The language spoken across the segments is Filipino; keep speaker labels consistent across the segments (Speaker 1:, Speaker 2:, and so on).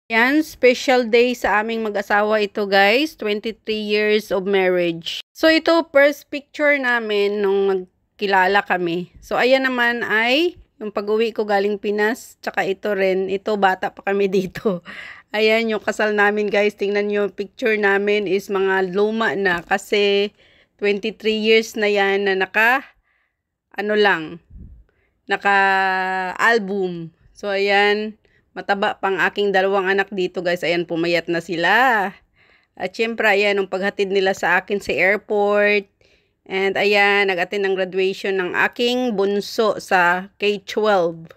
Speaker 1: Yan, special day sa aming mag-asawa ito guys, 23 years of marriage. So ito, first picture namin nung magkilala kami. So ayan naman ay yung pag-uwi ko galing Pinas, tsaka ito rin, ito bata pa kami dito. Ayan yung kasal namin guys, tingnan nyo, picture namin is mga luma na kasi 23 years na yan na naka-album. So ayan, mataba pang aking dalawang anak dito guys. Ayan, pumayat na sila. At syempre, ayan, yung paghatid nila sa akin sa airport. And ayan, nag-attend ng graduation ng aking bunso sa K-12.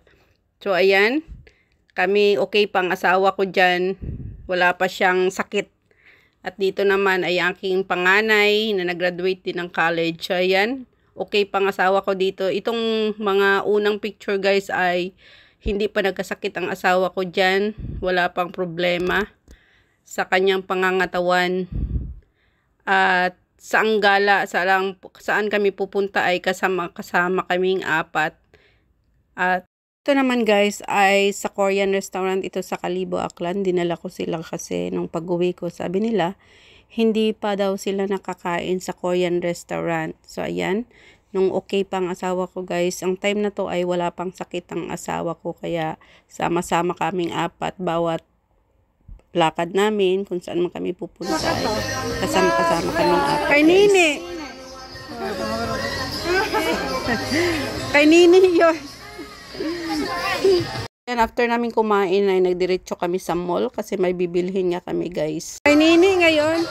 Speaker 1: So ayan, kami okay pang asawa ko dyan. Wala pa siyang sakit. At dito naman ay aking panganay na nag-graduate din ng college. So ayan, okay pang asawa ko dito. Itong mga unang picture guys ay hindi pa nagkasakit ang asawa ko dyan. Wala pang problema sa kanyang pangangatawan. At sa ang gala, saan kami pupunta ay kasama kaming apat. At ito naman guys ay sa Korean restaurant ito sa Kalibo, Aklan. Dinala ko sila kasi nung pag-uwi ko sabi nila hindi pa daw sila nakakain sa Korean restaurant. So ayan. Nung okay pang asawa ko guys, ang time na to ay wala pang sakit ang asawa ko. Kaya sama-sama kaming apat, bawat lakad namin, kung saan man kami pupunta ay kasama-kasama kaming apat. Kay Nini! Kay Nini yun! And after namin kumain ay nagdiretso kami sa mall kasi may bibilhin nga kami guys. Kay Nini ngayon!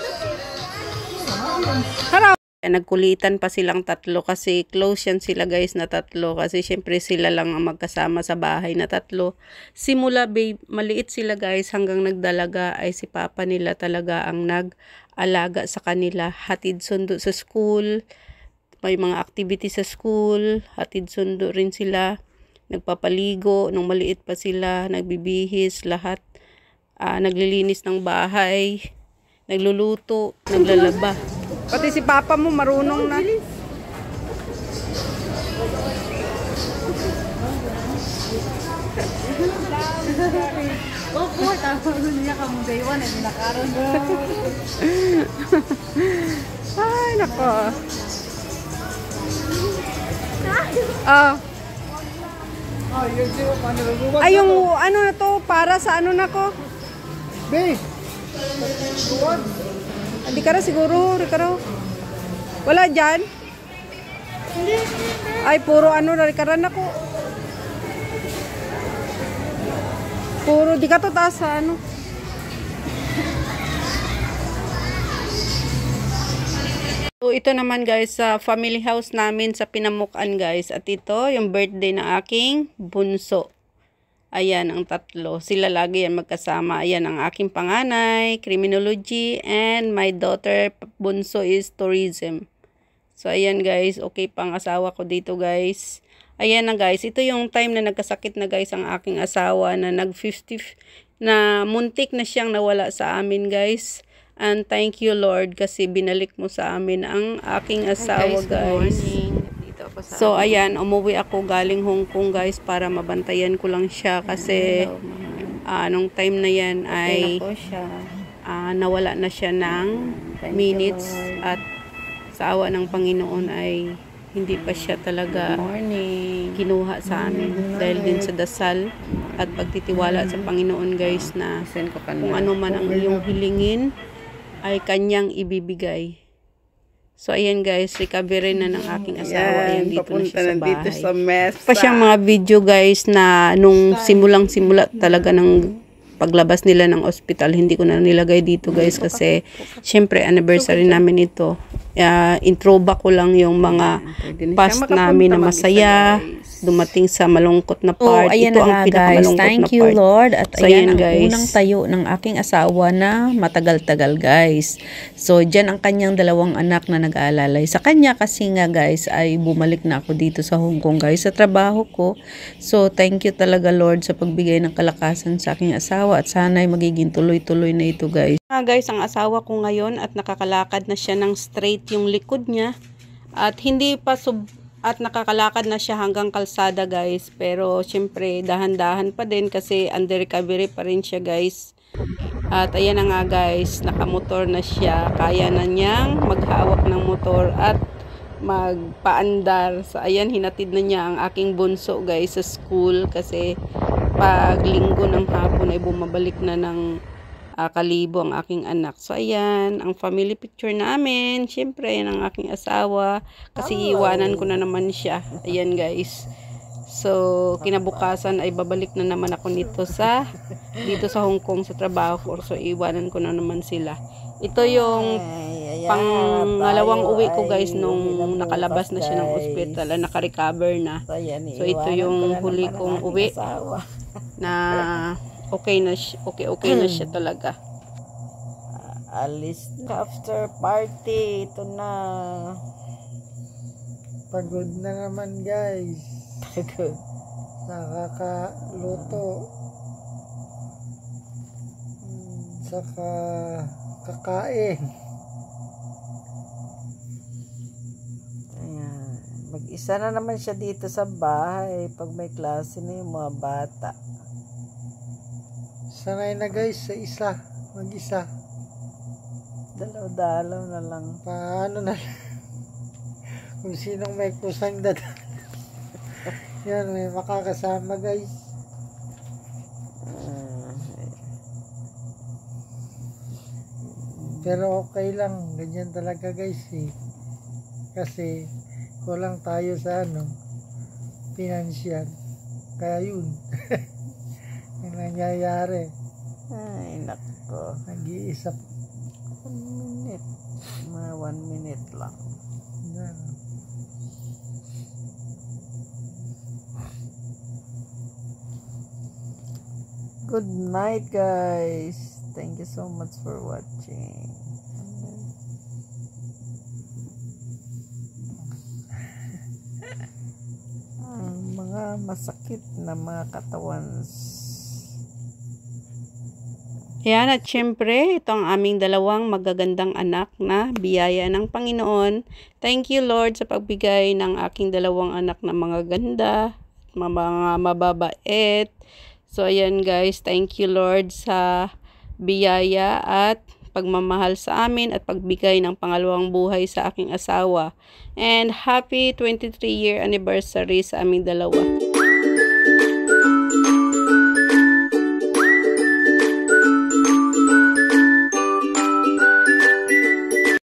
Speaker 1: Harap! Nagkulitan pa silang tatlo kasi close yan sila guys na tatlo kasi syempre sila lang ang magkasama sa bahay na tatlo. Simula maliit sila guys hanggang nagdalaga ay si papa nila talaga ang nag-alaga sa kanila. Hatid sundo sa school, may mga activity sa school, hatid sundo rin sila. Nagpapaligo nung maliit pa sila, nagbibihis lahat, naglilinis ng bahay, nagluluto, naglalaba. Pati si papa mo marunong na. Ay, nako. Ay, yung ano na to, para sa ano na ko? Hindi ka na siguro, Ricardo. Wala dyan? Ay, puro ano, Ricardo ako. Puro, di ka to taas sa ano. So, ito naman guys, sa family house namin sa Pinamukan guys. At ito, yung birthday ng aking bunso. Ayan, ang tatlo. Sila lagi yan magkasama. Ayan, ang aking panganay, criminology, and my daughter, bunso is tourism. So, ayan guys, okay pang asawa ko dito guys. Ayan na guys, ito yung time na nagkasakit na guys ang aking asawa na nag-50, na muntik na siyang nawala sa amin guys. And thank you Lord kasi binalik mo sa amin ang aking asawa guys. So ayan, umuwi ako galing Hong Kong guys para mabantayan ko lang siya kasi nung time na yan ay nawala na siya ng minutes at sa awa ng Panginoon ay hindi pa siya talaga kinuha sa amin dahil din sa dasal at pagtitiwala sa Panginoon guys na kung ano man ang iyong hilingin ay kanyang ibibigay. So, ayan guys, recovery na ng aking asawa. Ayan, dito na siya sa bahay. Dito sa mesa. Pa siyang mga video guys na nung simulang-simula talaga ng paglabas nila ng ospital. Hindi ko na nilagay dito guys kasi syempre anniversary namin ito. Intro ko lang yung mga past namin na masaya. Dumating sa malungkot na part.
Speaker 2: Ayan
Speaker 1: ito
Speaker 2: na
Speaker 1: ang pinakamalungkot na part.
Speaker 2: Thank you Lord. At
Speaker 1: so,
Speaker 2: ayan ang
Speaker 1: guys,
Speaker 2: unang tayo ng aking asawa na matagal-tagal guys. So dyan ang kanyang dalawang anak na nag-aalalay sa kanya kasi nga guys ay bumalik na ako dito sa Hong Kong guys sa trabaho ko. So thank you talaga Lord sa pagbigay ng kalakasan sa aking asawa at sana'y magiging tuloy-tuloy na ito guys.
Speaker 1: Guys, ang asawa ko ngayon at nakakalakad na siya ng straight yung likod niya at hindi pa at nakakalakad na siya hanggang kalsada guys, pero syempre dahan-dahan pa din kasi under recovery pa rin siya guys. At ayan na nga guys, nakamotor na siya. Kaya na niyang maghawak ng motor at magpaandar. So ayan, hinatid na niya ang aking bunso guys sa school kasi pag linggo ng hapon ay bumabalik na ng Kalibo ang aking anak. So ayan, ang family picture namin. Syempre, yan ang aking asawa kasi iwanan ko na naman siya. Ayan guys. So, kinabukasan ay babalik na naman ako dito sa Hong Kong sa trabaho. So, iwanan ko na naman sila. Ito yung pangalawang uwi ko guys nung nakalabas na siya ng ospital, naka-recover na. So, ito yung huli kong uwi na okay na siya talaga.
Speaker 2: Alis na after party. Ito na.
Speaker 3: Pagod na naman guys.
Speaker 2: Pagod.
Speaker 3: Nakakaluto. Saka kakain.
Speaker 2: Ayan. Mag-isa na naman siya dito sa bahay pag may klase na yung mga bata.
Speaker 3: Sanay na guys sa isa. Mag-isa.
Speaker 2: Dalaw-dalaw na lang.
Speaker 3: Paano na lang. Kung sinong may kusang dada. Yan, may makakasama guys. Pero okay lang. Ganyan talaga guys eh. Kasi kulang tayo sa financial. Kaya yun. Yung nangyayari.
Speaker 2: Ay, nako.
Speaker 3: Nag-iisa.
Speaker 2: 1 minute. Mga 1 minute lang.
Speaker 3: Yan.
Speaker 2: Good night, guys. Thank you so much for watching. Ang mga masakit na mga katawan.
Speaker 1: Ayan, at syempre, ito ang aming dalawang magagandang anak na biyaya ng Panginoon. Thank you, Lord, sa pagbigay ng aking dalawang anak na mga ganda, mga mababait. So, ayan guys, thank you, Lord, sa biyaya at pagmamahal sa amin at pagbigay ng pangalawang buhay sa aking asawa. And happy 23-year anniversary sa aming dalawa.